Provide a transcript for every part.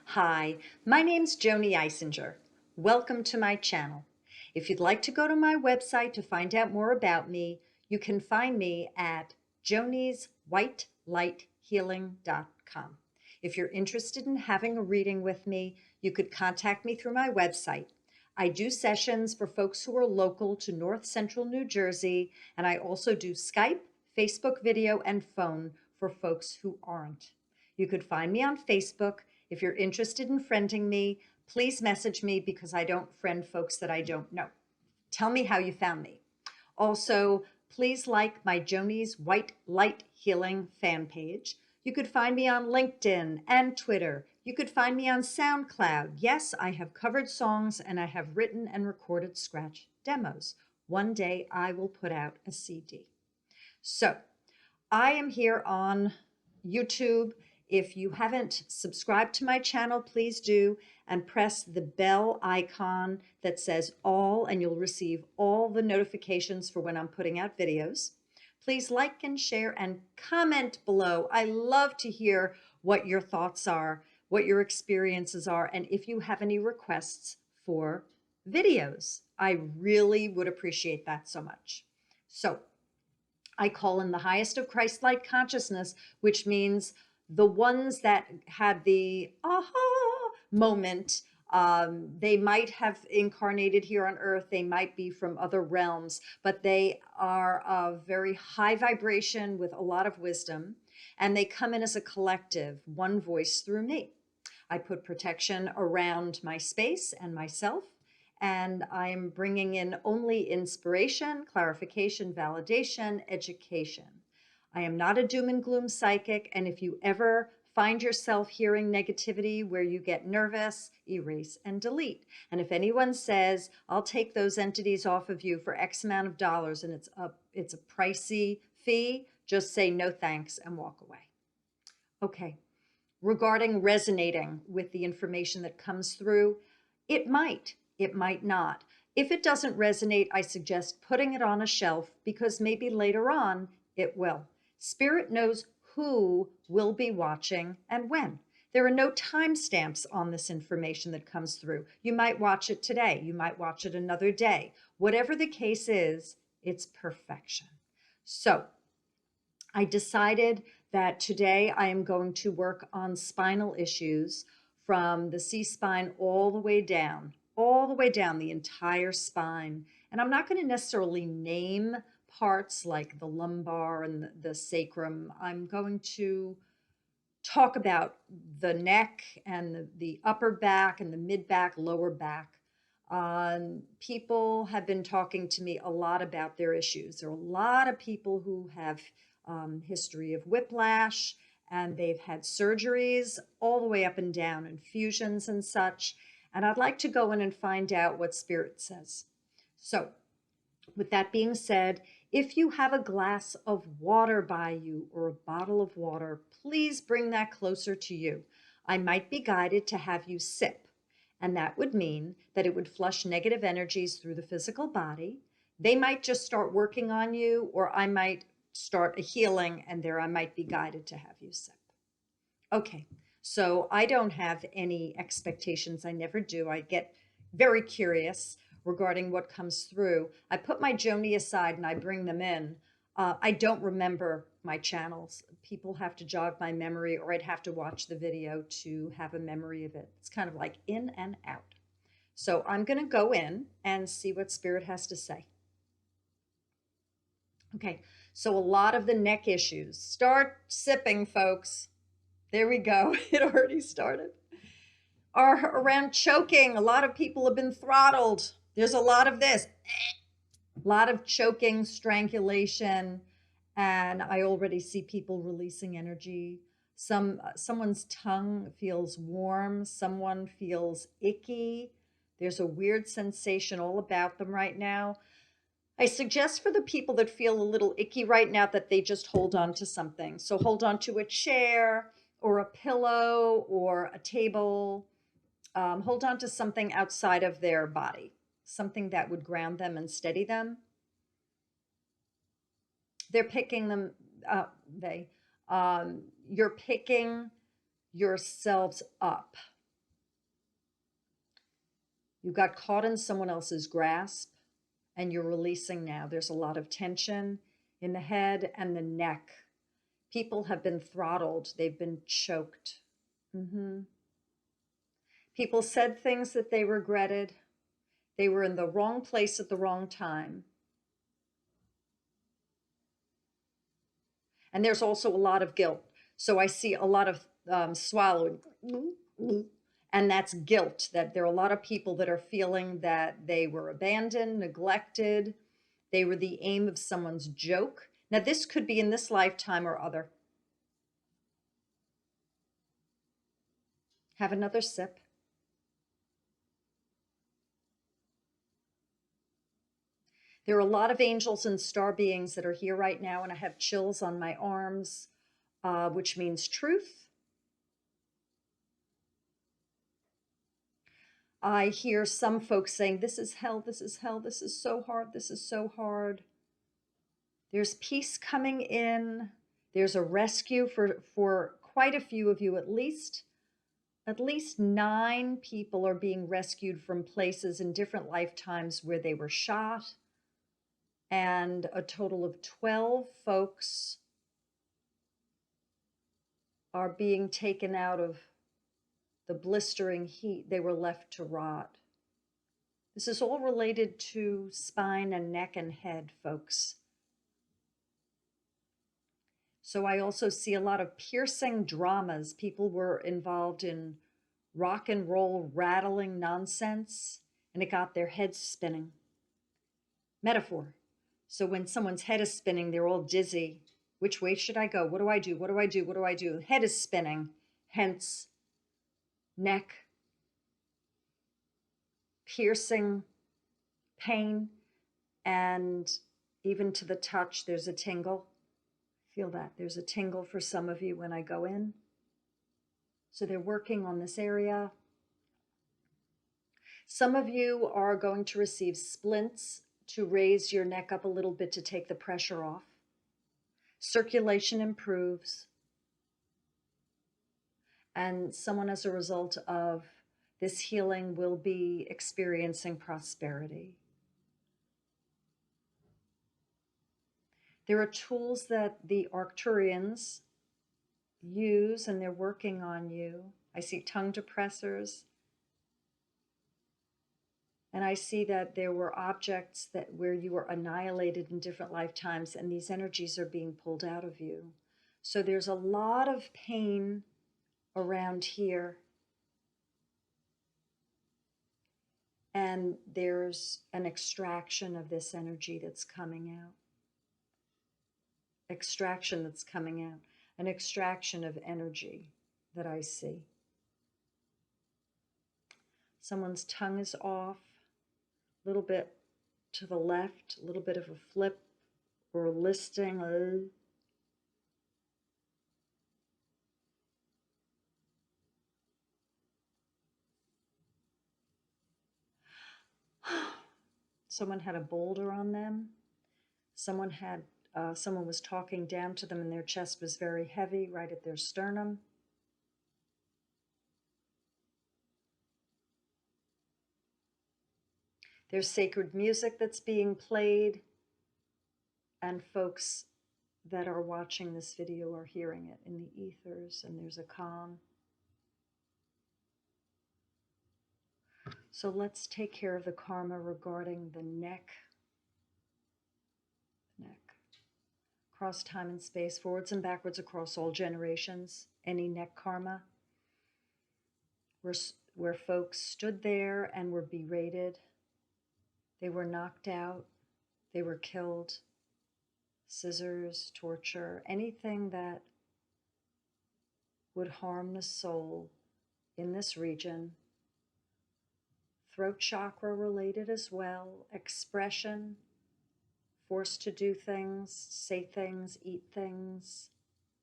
Hi, my name's Joanie Eisinger. Welcome to my channel. If you'd like to go to my website to find out more about me, you can find me at jonieswhitelighthealing.com. If you're interested in having a reading with me, you could contact me through my website. I do sessions for folks who are local to North Central New Jersey, and I also do Skype, Facebook video, and phone for folks who aren't. You could find me on Facebook. If you're interested in friending me, please message me because I don't friend folks that I don't know. Tell me how you found me. Also, please like my Joanie's White Light Healing fan page. You could find me on LinkedIn and Twitter. You could find me on SoundCloud. Yes, I have covered songs and I have written and recorded scratch demos. One day I will put out a CD. So I am here on YouTube. If you haven't subscribed to my channel, please do, and press the bell icon that says all, and you'll receive all the notifications for when I'm putting out videos. Please like and share and comment below. I love to hear what your thoughts are, what your experiences are, and if you have any requests for videos. I really would appreciate that so much. So I call in the highest of Christ-like consciousness, which means the ones that had the aha moment. They might have incarnated here on earth. They might be from other realms, but they are of very high vibration with a lot of wisdom, and they come in as a collective, one voice through me. I put protection around my space and myself, and I'm bringing in only inspiration, clarification, validation, education. I am not a doom and gloom psychic, and if you ever find yourself hearing negativity where you get nervous, erase and delete. And if anyone says, I'll take those entities off of you for X amount of dollars and it's a pricey fee, just say no thanks and walk away. Okay, regarding resonating with the information that comes through, it might not. If it doesn't resonate, I suggest putting it on a shelf because maybe later on it will. Spirit knows who will be watching and when. There are no timestamps on this information that comes through. You might watch it today. You might watch it another day. Whatever the case is, it's perfection. So I decided that today I am going to work on spinal issues from the C-spine all the way down the entire spine. And I'm not going to necessarily name parts like the lumbar and the sacrum. I'm going to talk about the neck and the upper back and the mid back, lower back. People have been talking to me a lot about their issues. There are a lot of people who have history of whiplash, and they've had surgeries all the way up and down, infusions and such. And I'd like to go in and find out what Spirit says. So with that being said, if you have a glass of water by you or a bottle of water, please bring that closer to you. I might be guided to have you sip, and that would mean that it would flush negative energies through the physical body. They might just start working on you, or I might start a healing, and there I might be guided to have you sip. Okay, so I don't have any expectations. I never do. I get very curious regarding what comes through. I put my Joanie aside and I bring them in. I don't remember my channels. People have to jog my memory, or I'd have to watch the video to have a memory of it. It's kind of like in and out. So I'm going to go in and see what Spirit has to say. Okay, so a lot of the neck issues. Start sipping, folks. There we go. It already started. Are around choking. A lot of people have been throttled. There's a lot of this. A lot of choking, strangulation, and I already see people releasing energy. Someone's tongue feels warm. Someone feels icky. There's a weird sensation all about them right now. I suggest for the people that feel a little icky right now that they just hold on to something. So hold on to a chair or a pillow or a table. Hold on to something outside of their body, something that would ground them and steady them. They're picking them, you're picking yourselves up. You got caught in someone else's grasp and you're releasing now. There's a lot of tension in the head and the neck. People have been throttled. They've been choked. People said things that they regretted. They were in the wrong place at the wrong time. And there's also a lot of guilt. So I see a lot of swallowing. And that's guilt, that there are a lot of people that are feeling that they were abandoned, neglected. They were the aim of someone's joke. Now, this could be in this lifetime or other. Have another sip. There are a lot of angels and star beings that are here right now, and I have chills on my arms, which means truth. I hear some folks saying, this is hell, this is hell, this is so hard, this is so hard. There's peace coming in. There's a rescue for quite a few of you, at least 9 people are being rescued from places in different lifetimes where they were shot. And a total of 12 folks are being taken out of the blistering heat. They were left to rot. This is all related to spine and neck and head, folks. So I also see a lot of piercing dramas. People were involved in rock and roll, rattling nonsense, and it got their heads spinning. Metaphor. So when someone's head is spinning, they're all dizzy. Which way should I go? What do I do? What do I do? What do I do? Head is spinning, hence neck, piercing pain, and even to the touch, there's a tingle. Feel that. There's a tingle for some of you when I go in. So they're working on this area. Some of you are going to receive splints to raise your neck up a little bit to take the pressure off. Circulation improves. And someone, as a result of this healing, will be experiencing prosperity. There are tools that the Arcturians use, and they're working on you. I see tongue depressors. And I see that there were objects where you were annihilated in different lifetimes, and these energies are being pulled out of you. So there's a lot of pain around here. And there's an extraction of this energy that's coming out. Extraction that's coming out. An extraction of energy that I see. Someone's tongue is off. A little bit to the left, a little bit of a flip or a listing. Someone had a boulder on them. Someone was talking down to them and their chest was very heavy, right at their sternum. There's sacred music that's being played, and folks that are watching this video are hearing it in the ethers, and there's a calm. So let's take care of the karma regarding the neck. Across time and space, forwards and backwards across all generations, any neck karma. Where folks stood there and were berated. They were knocked out, they were killed, scissors, torture, anything that would harm the soul in this region. Throat chakra related as well, expression, forced to do things, say things, eat things,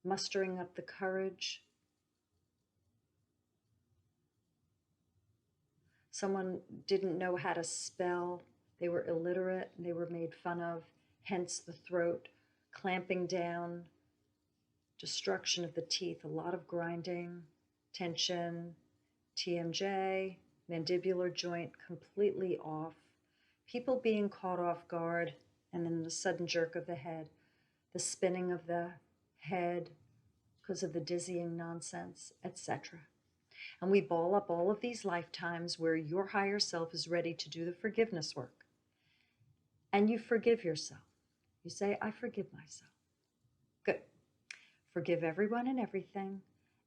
mustering up the courage. Someone didn't know how to spell. They were illiterate and they were made fun of, hence the throat, clamping down, destruction of the teeth, a lot of grinding, tension, TMJ, mandibular joint completely off, people being caught off guard, and then the sudden jerk of the head, the spinning of the head because of the dizzying nonsense, etc. And we ball up all of these lifetimes where your higher self is ready to do the forgiveness work. And you forgive yourself. You say, I forgive myself. Good. Forgive everyone and everything.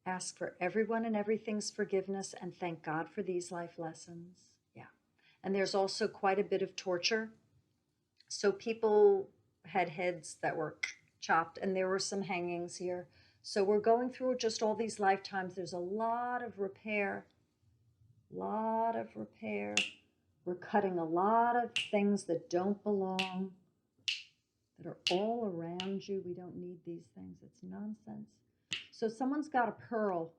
Ask for everyone and everything's forgiveness and thank God for these life lessons. Yeah. And there's also quite a bit of torture. So people had heads that were chopped and there were some hangings here. So we're going through just all these lifetimes. There's a lot of repair, We're cutting a lot of things that don't belong, that are all around you. We don't need these things. It's nonsense. So someone's got a pearl.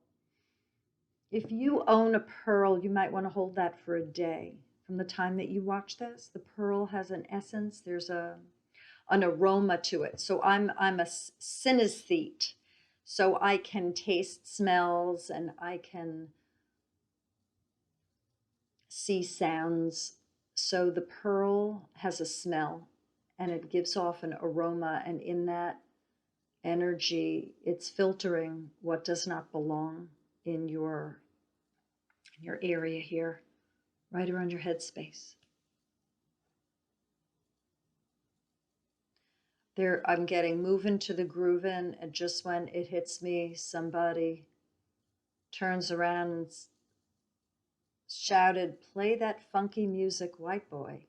If you own a pearl, you might want to hold that for a day. From the time that you watch this, the pearl has an essence. There's an aroma to it. So I'm a synesthete. So I can taste smells and I can see sounds. So the pearl has a smell and it gives off an aroma. And in that energy, it's filtering what does not belong in your area here, right around your head space. There, I'm getting moving to the grooving, and just when it hits me, somebody turns around and shouted, play that funky music, white boy.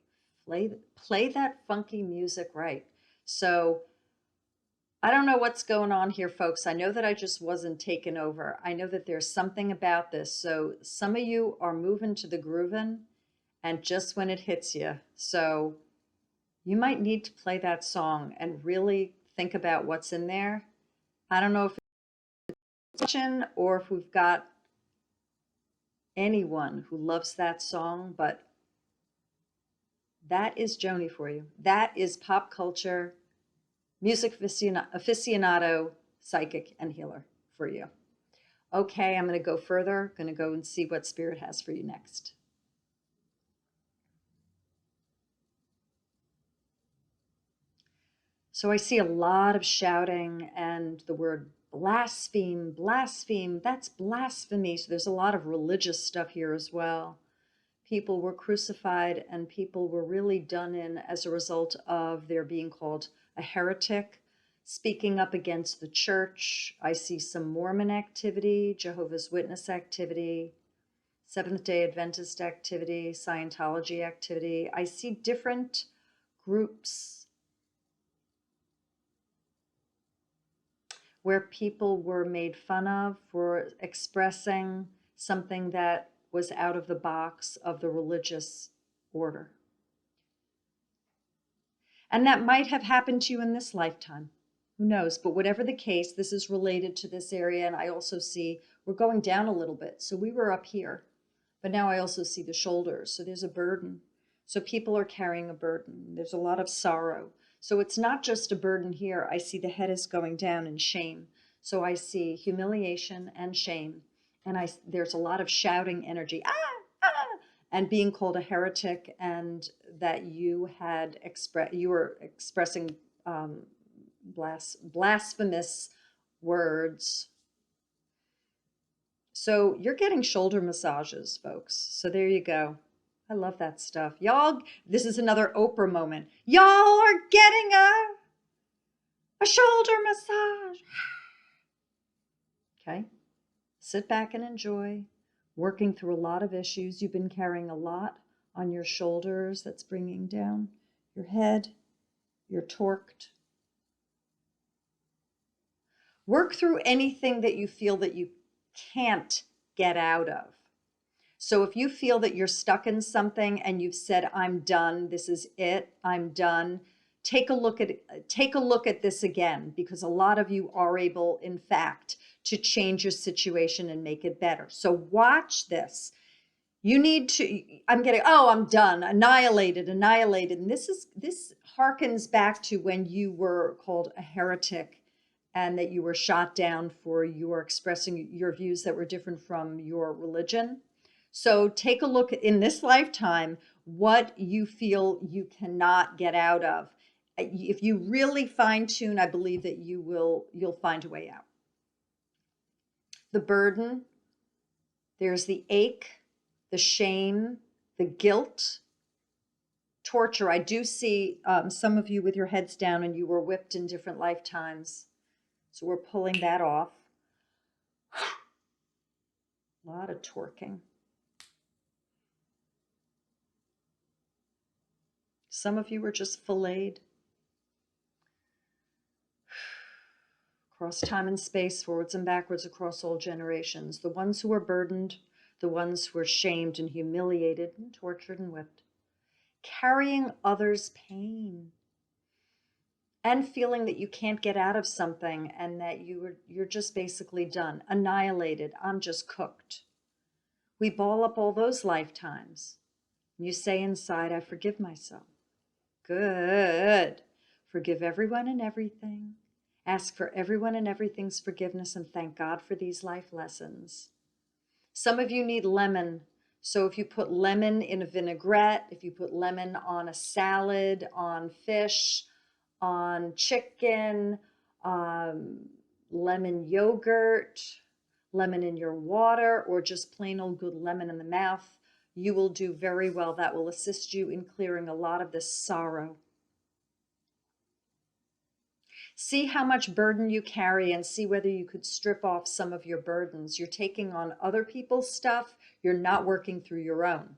Play that funky music right. So I don't know what's going on here, folks. I know that I just wasn't taken over. I know that there's something about this. So some of you are moving to the grooving, and just when it hits you. So you might need to play that song and really think about what's in there. I don't know if it's watching or if we've got anyone who loves that song, but that is Joanie for you. That is pop culture, music aficionado, psychic, and healer for you. Okay, I'm going to go further. I'm going to go and see what Spirit has for you next. So I see a lot of shouting and the word blaspheme, that's blasphemy. So there's a lot of religious stuff here as well. People were crucified and people were really done in as a result of their being called a heretic, speaking up against the church. I see some Mormon activity, Jehovah's Witness activity, Seventh-day Adventist activity, Scientology activity. I see different groups where people were made fun of for expressing something that was out of the box of the religious order. And that might have happened to you in this lifetime. Who knows? But whatever the case, this is related to this area. And I also see we're going down a little bit. So we were up here, but now I also see the shoulders. So there's a burden. So people are carrying a burden. There's a lot of sorrow. So it's not just a burden here. I see the head is going down in shame. So I see humiliation and shame. And there's a lot of shouting energy, and being called a heretic, and that you were expressing blasphemous words. So you're getting shoulder massages, folks. So there you go. I love that stuff. Y'all, this is another Oprah moment. Y'all are getting a shoulder massage. Okay. Sit back and enjoy. Working through a lot of issues. You've been carrying a lot on your shoulders that's bringing down your head. You're torqued. Work through anything that you feel that you can't get out of. So if you feel that you're stuck in something and you've said, I'm done, this is it, I'm done, take a look at this again, because a lot of you are able, in fact, to change your situation and make it better. So watch this. You need to, I'm done, annihilated. And this harkens back to when you were called a heretic and that you were shot down for your expressing your views that were different from your religion. So take a look in this lifetime what you feel you cannot get out of. If you really fine tune, I believe that you'll find a way out. The burden, there's the ache, the shame, the guilt, torture. I do see some of you with your heads down and you were whipped in different lifetimes. So we're pulling that off. A lot of torquing. Some of you were just filleted. Across time and space, forwards and backwards, across all generations. The ones who were burdened, the ones who were shamed and humiliated and tortured and whipped. Carrying others' pain. And feeling that you can't get out of something and that you're just basically done, annihilated. I'm just cooked. We ball up all those lifetimes. You say inside, I forgive myself. Good. Forgive everyone and everything. Ask for everyone and everything's forgiveness and thank God for these life lessons. Some of you need lemon. So if you put lemon in a vinaigrette, if you put lemon on a salad, on fish, on chicken, lemon yogurt, lemon in your water, or just plain old good lemon in the mouth, you will do very well. That will assist you in clearing a lot of this sorrow. See how much burden you carry and see whether you could strip off some of your burdens. You're taking on other people's stuff. You're not working through your own.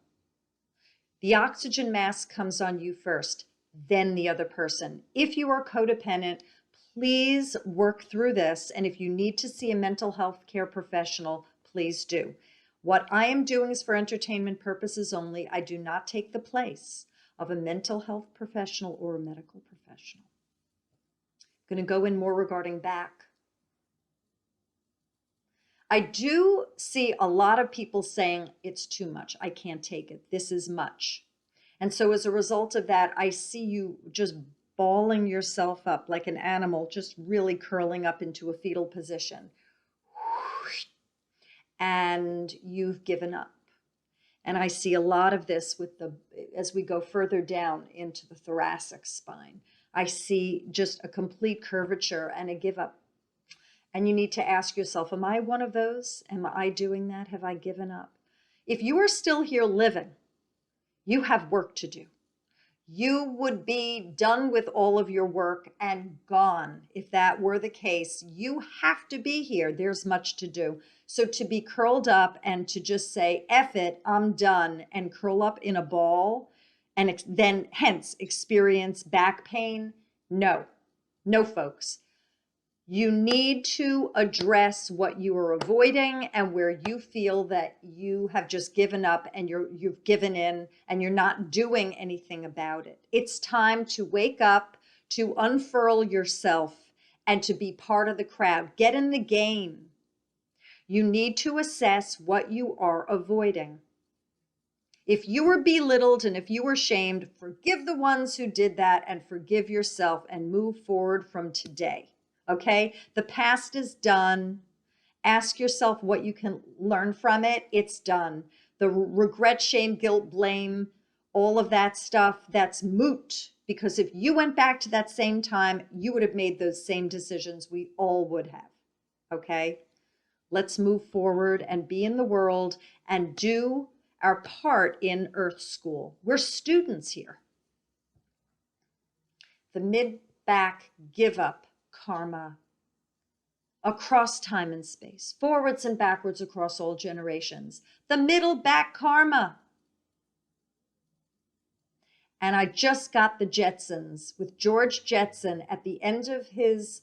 The oxygen mask comes on you first, then the other person. If you are codependent, please work through this. And if you need to see a mental health care professional, please do. What I am doing is for entertainment purposes only. I do not take the place of a mental health professional or a medical professional. I'm going to go in more regarding back. I do see a lot of people saying it's too much. I can't take it. This is much. And so as a result of that, I see you just balling yourself up like an animal, just really curling up into a fetal position. And you've given up. And I see a lot of this as we go further down into the thoracic spine. I see just a complete curvature and a give up. And you need to ask yourself, am I one of those? Am I doing that? Have I given up? If you are still here living, you have work to do. You would be done with all of your work and gone. If that were the case, you have to be here. There's much to do. So to be curled up and to just say, F it, I'm done, and curl up in a ball and then hence experience back pain, no, folks. You need to address what you are avoiding and where you feel that you have just given up and you've given in and you're not doing anything about it. It's time to wake up, to unfurl yourself, and to be part of the crowd. Get in the game. You need to assess what you are avoiding. If you were belittled and if you were shamed, forgive the ones who did that and forgive yourself and move forward from today. Okay, the past is done. Ask yourself what you can learn from it. It's done. The regret, shame, guilt, blame, all of that stuff, that's moot. Because if you went back to that same time, you would have made those same decisions. We all would have. Okay, let's move forward and be in the world and do our part in Earth School. We're students here. The mid-back give up karma across time and space, forwards and backwards across all generations. The middle back karma. And I just got the Jetsons with George Jetson at the end of his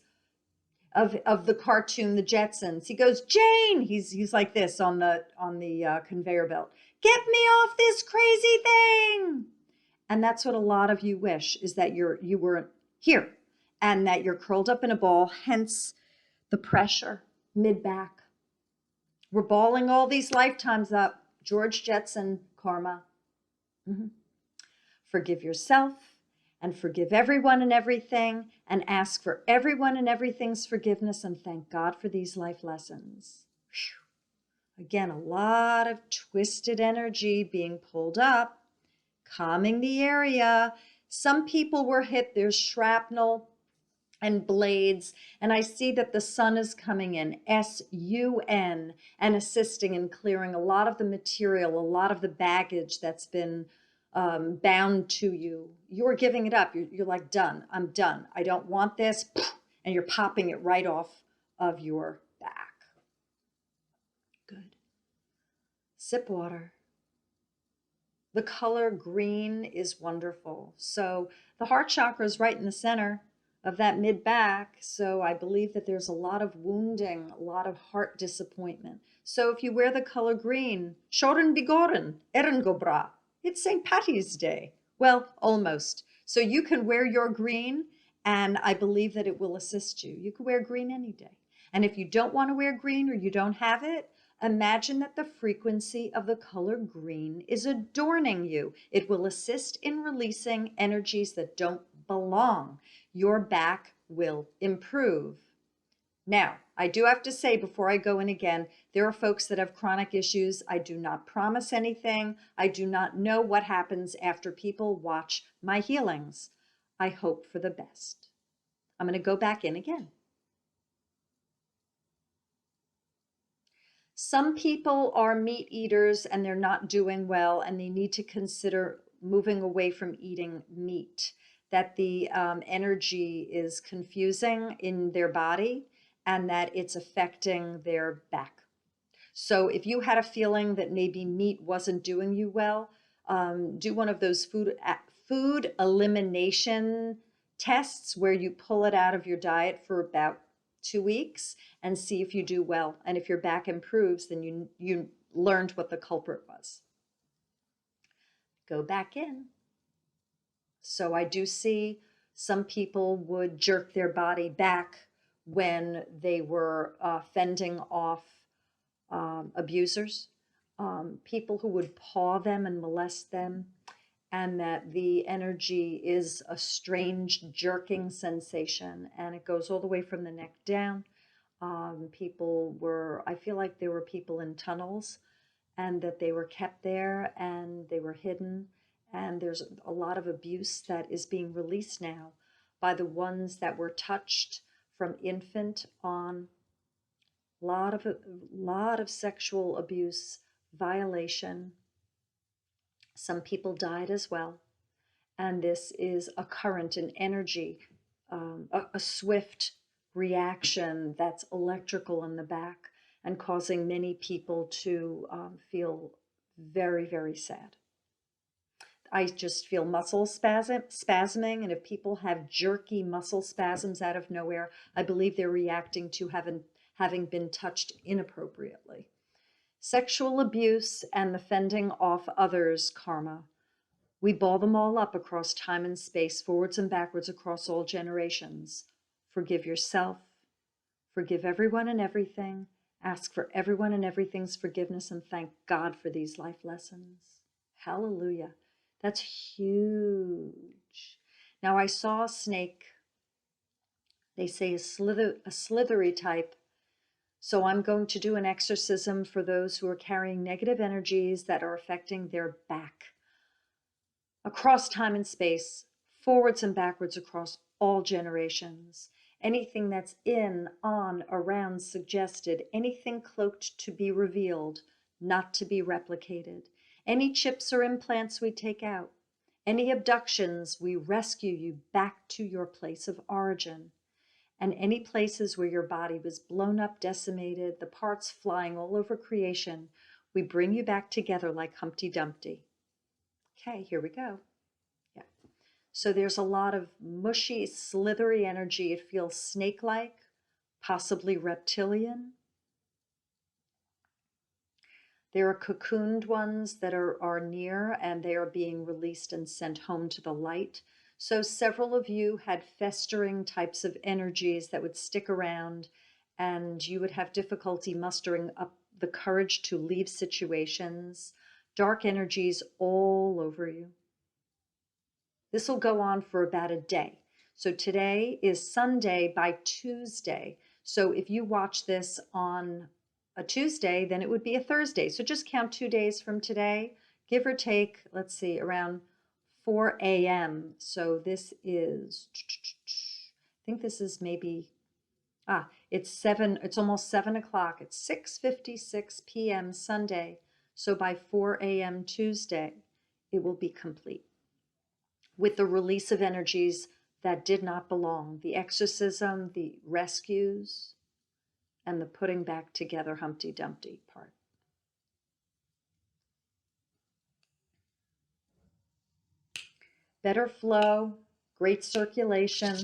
of the cartoon, the Jetsons. He goes, Jane, he's like this on the conveyor belt. Get me off this crazy thing. And that's what a lot of you wish, is that you were here and that you're curled up in a ball, hence the pressure, mid-back. We're balling all these lifetimes up. George Jetson karma. Forgive yourself and forgive everyone and everything and ask for everyone and everything's forgiveness and thank God for these life lessons. Whew. Again, a lot of twisted energy being pulled up, calming the area. Some people were hit, there's shrapnel and blades, and I see that the sun is coming in, S-U-N, and assisting in clearing a lot of the material, a lot of the baggage that's been bound to you. You're giving it up. You're like, done. I'm done. I don't want this. And you're popping it right off of your back. Good. Sip water. The color green is wonderful. So the heart chakra is right in the center of that mid back. So I believe that there's a lot of wounding, a lot of heart disappointment. So if you wear the color green, Shoren Bigoren, Erin go bra. It's St. Patty's Day. Well, almost. So you can wear your green, and I believe that it will assist you. You can wear green any day. And if you don't want to wear green or you don't have it, imagine that the frequency of the color green is adorning you. It will assist in releasing energies that don't belong. Your back will improve. Now, I do have to say before I go in again, there are folks that have chronic issues. I do not promise anything. I do not know what happens after people watch my healings. I hope for the best. I'm going to go back in again. Some people are meat eaters and they're not doing well, and they need to consider moving away from eating meat, that the energy is confusing in their body and that it's affecting their back. So if you had a feeling that maybe meat wasn't doing you well, do one of those food elimination tests where you pull it out of your diet for about 2 weeks and see if you do well. And if your back improves, then you learned what the culprit was. Go back in. So I do see some people would jerk their body back when they were fending off abusers, people who would paw them and molest them, and that the energy is a strange jerking sensation, and it goes all the way from the neck down. I feel like there were people in tunnels and that they were kept there and they were hidden. And there's a lot of abuse that is being released now by the ones that were touched from infant on. Lot of sexual abuse, violation. Some people died as well. And this is a current, an energy, a swift reaction that's electrical in the back and causing many people to feel very, very sad. I just feel muscle spasming, and if people have jerky muscle spasms out of nowhere, I believe they're reacting to having been touched inappropriately. Sexual abuse and the fending off others karma. We ball them all up across time and space, forwards and backwards across all generations. Forgive yourself. Forgive everyone and everything. Ask for everyone and everything's forgiveness and thank God for these life lessons. Hallelujah. That's huge. Now I saw a snake. They say a slithery type. So I'm going to do an exorcism for those who are carrying negative energies that are affecting their back. Across time and space, forwards and backwards across all generations. Anything that's in, on, around, suggested, anything cloaked to be revealed, not to be replicated. Any chips or implants we take out. Any abductions, we rescue you back to your place of origin. And any places where your body was blown up, decimated, the parts flying all over creation, we bring you back together like Humpty Dumpty. Okay, here we go. Yeah. So there's a lot of mushy, slithery energy. It feels snake-like, possibly reptilian. There are cocooned ones that are near, and they are being released and sent home to the light. So several of you had festering types of energies that would stick around, and you would have difficulty mustering up the courage to leave situations. Dark energies all over you. This will go on for about a day. So today is Sunday. By Tuesday. So if you watch this on a Tuesday, then it would be a Thursday. So just count 2 days from today, give or take, let's see, around 4 a.m. So this is, I think this is maybe, it's almost 7 o'clock. It's 6:56 p.m. Sunday. So by 4 a.m. Tuesday, it will be complete with the release of energies that did not belong, the exorcism, the rescues, and the putting back together Humpty Dumpty part. Better flow, great circulation.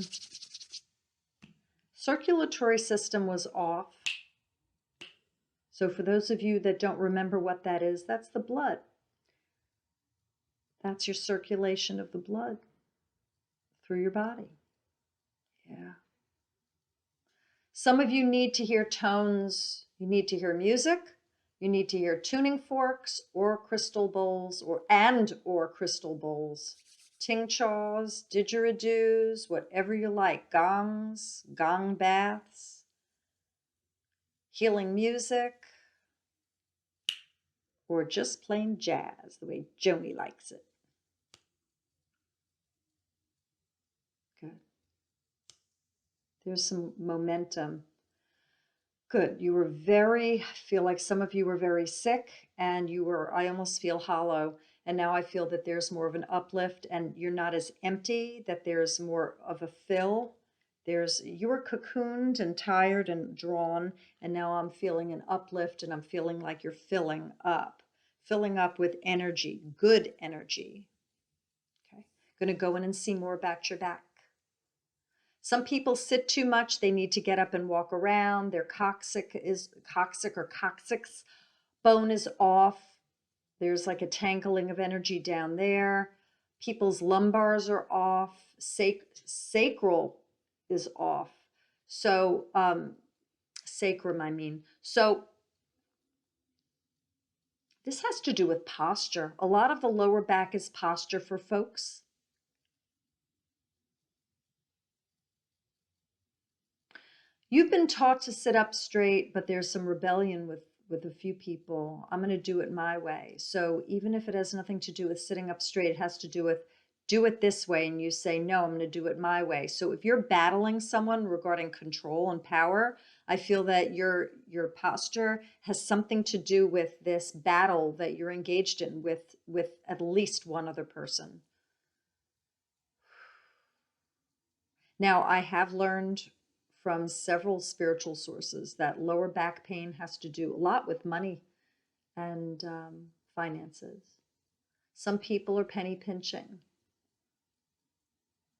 Circulatory system was off. So for those of you that don't remember what that is, that's the blood. That's your circulation of the blood through your body. Yeah. Some of you need to hear tones. You need to hear music. You need to hear tuning forks or crystal bowls or crystal bowls. Ting chaws, didgeridoos, whatever you like. Gongs, gong baths, healing music, or just plain jazz, the way Joanie likes it. Good. There's some momentum. Good. You were I feel like some of you were very sick and I almost feel hollow. And now I feel that there's more of an uplift and you're not as empty, that there's more of a fill. You were cocooned and tired and drawn. And now I'm feeling an uplift and I'm feeling like you're filling up with energy, good energy. Okay. Going to go in and see more about your back. Some people sit too much. They need to get up and walk around. Their coccyx bone is off. There's like a tangling of energy down there. People's lumbars are off. Sacral is off. So, sacrum, I mean. So this has to do with posture. A lot of the lower back is posture for folks. You've been taught to sit up straight, but there's some rebellion with a few people. I'm going to do it my way. So even if it has nothing to do with sitting up straight, it has to do with do it this way. And you say, no, I'm going to do it my way. So if you're battling someone regarding control and power, I feel that your posture has something to do with this battle that you're engaged in with at least one other person. Now, I have learned from several spiritual sources that lower back pain has to do a lot with money and finances. Some people are penny pinching.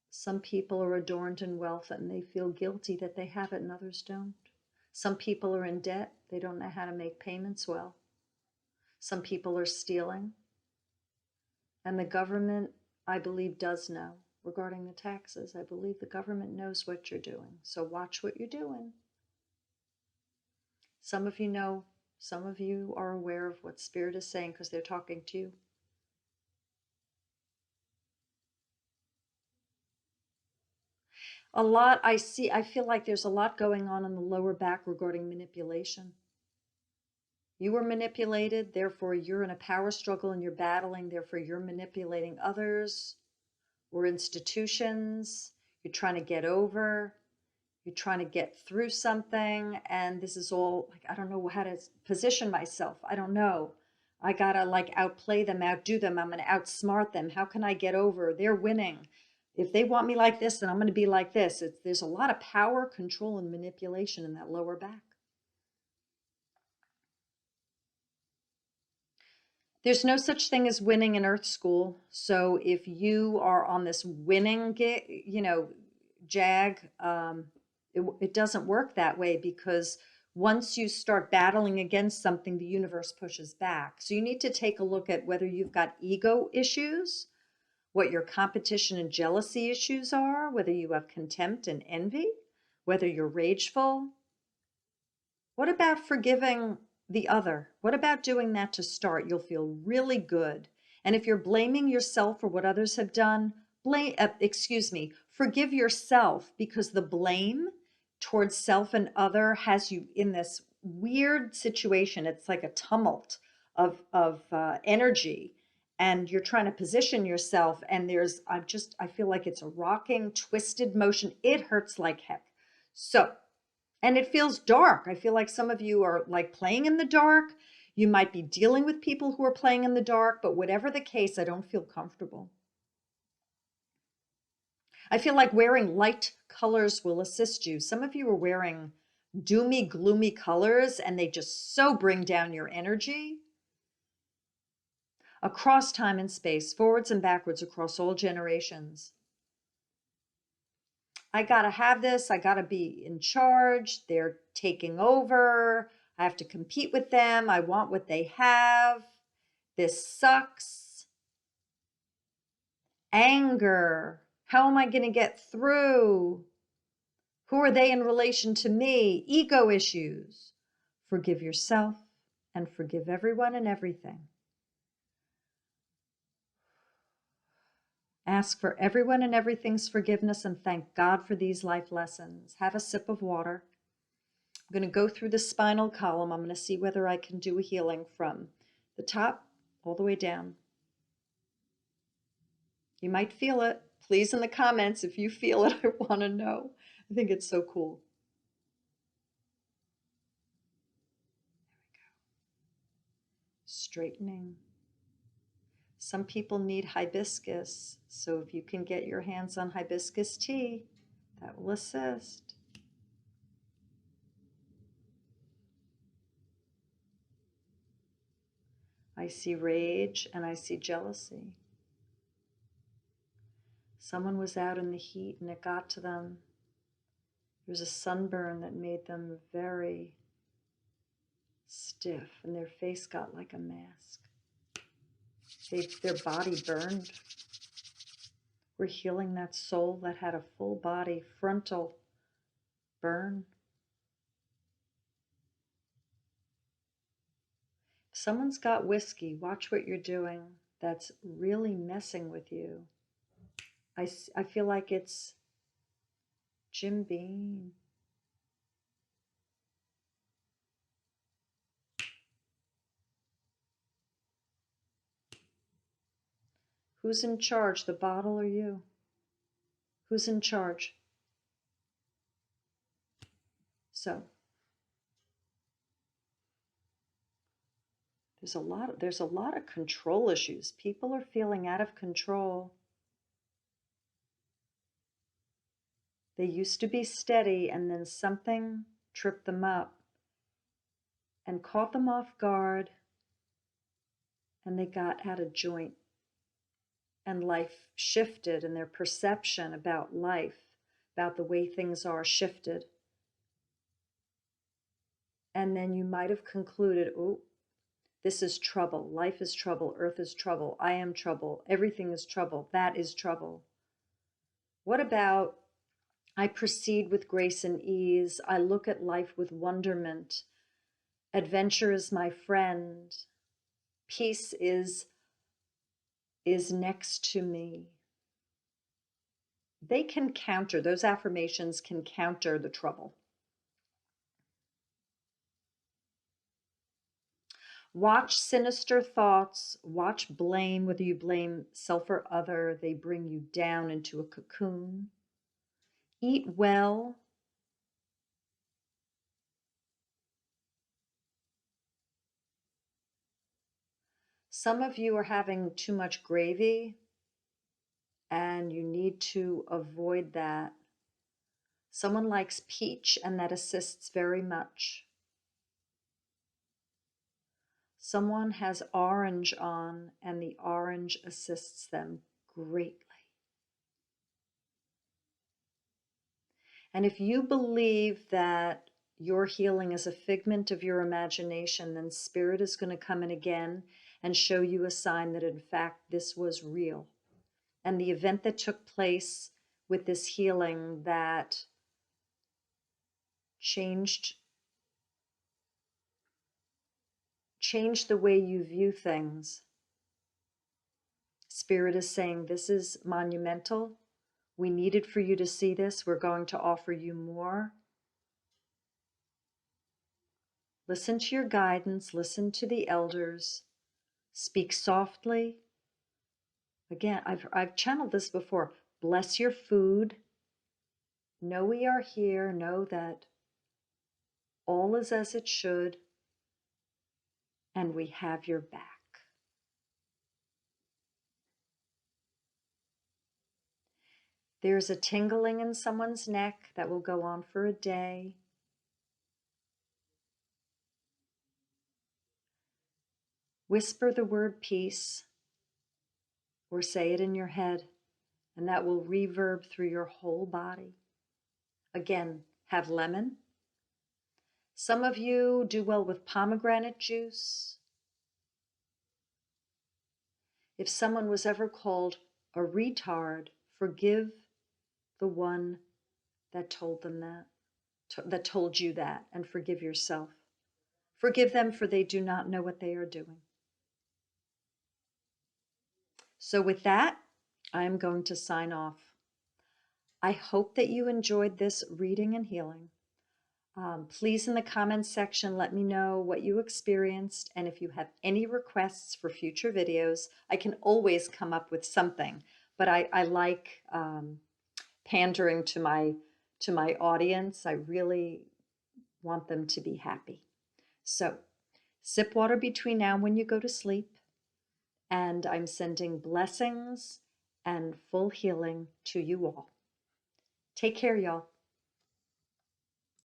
Some people are adorned in wealth and they feel guilty that they have it and others don't. Some people are in debt. They don't know how to make payments well. Some people are stealing. And the government, I believe, does know. Regarding the taxes, I believe the government knows what you're doing. So watch what you're doing. Some of you know, some of you are aware of what Spirit is saying because they're talking to you. I feel like there's a lot going on in the lower back regarding manipulation. You were manipulated, therefore you're in a power struggle and you're battling, therefore you're manipulating others or institutions. You're trying to get over, you're trying to get through something, and this is all like, I don't know how to position myself. I don't know. I gotta like outplay them, outdo them. I'm gonna outsmart them. How can I get over? They're winning. If they want me like this, then I'm gonna be like this. There's a lot of power, control, and manipulation in that lower back. There's no such thing as winning in Earth School. So if you are on this winning jag, it doesn't work that way because once you start battling against something, the universe pushes back. So you need to take a look at whether you've got ego issues, what your competition and jealousy issues are, whether you have contempt and envy, whether you're rageful. What about forgiving the other? What about doing that to start? You'll feel really good. And if you're blaming yourself for what others have done, forgive yourself, because the blame towards self and other has you in this weird situation. It's like a tumult of energy, and you're trying to position yourself. And I feel like it's a rocking, twisted motion. It hurts like heck. So, and it feels dark. I feel like some of you are like playing in the dark. You might be dealing with people who are playing in the dark, but whatever the case, I don't feel comfortable. I feel like wearing light colors will assist you. Some of you are wearing doomy, gloomy colors, and they just so bring down your energy. Across time and space, forwards and backwards, across all generations. I gotta have this. I gotta be in charge. They're taking over. I have to compete with them. I want what they have. This sucks. Anger. How am I going to get through? Who are they in relation to me? Ego issues. Forgive yourself and forgive everyone and everything. Ask for everyone and everything's forgiveness and thank God for these life lessons. Have a sip of water. I'm going to go through the spinal column. I'm going to see whether I can do a healing from the top all the way down. You might feel it. Please, in the comments, if you feel it, I want to know. I think it's so cool. There we go. Straightening. Some people need hibiscus, so if you can get your hands on hibiscus tea, that will assist. I see rage and I see jealousy. Someone was out in the heat and it got to them. There was a sunburn that made them very stiff and their face got like a mask. Their body burned. We're healing that soul that had a full body frontal burn. If someone's got whiskey, watch what you're doing. That's really messing with you. I feel like it's Jim Beam. Who's in charge, the bottle or you? Who's in charge? So there's a lot of control issues. People are feeling out of control. They used to be steady and then something tripped them up and caught them off guard and they got out of joint. And life shifted and their perception about life, about the way things are, shifted. And then you might have concluded, oh, this is trouble. Life is trouble. Earth is trouble. I am trouble. Everything is trouble. That is trouble. What about I proceed with grace and ease. I look at life with wonderment. Adventure is my friend. Peace is next to me. They can counter, those affirmations can counter the trouble. Watch sinister thoughts, watch blame, whether you blame self or other, they bring you down into a cocoon. Eat well. Some of you are having too much gravy and you need to avoid that. Someone likes peach and that assists very much. Someone has orange on and the orange assists them greatly. And if you believe that your healing is a figment of your imagination, then Spirit is going to come in again and show you a sign that in fact this was real. And the event that took place with this healing that changed the way you view things. Spirit is saying, this is monumental. We needed for you to see this. We're going to offer you more. Listen to your guidance, listen to the elders, speak softly. Again, I've channeled this before. Bless your food. Know we are here. Know that all is as it should, and we have your back. There's a tingling in someone's neck that will go on for a day. Whisper the word peace or say it in your head, and that will reverb through your whole body. Again, have lemon. Some of you do well with pomegranate juice. If someone was ever called a retard, forgive the one that told them that told you that, and forgive yourself. Forgive them, for they do not know what they are doing. So with that, I am going to sign off. I hope that you enjoyed this reading and healing. Please, in the comments section, let me know what you experienced, and if you have any requests for future videos. I can always come up with something, but I like pandering to my audience. I really want them to be happy. So sip water between now and when you go to sleep, and I'm sending blessings and full healing to you all. Take care, y'all.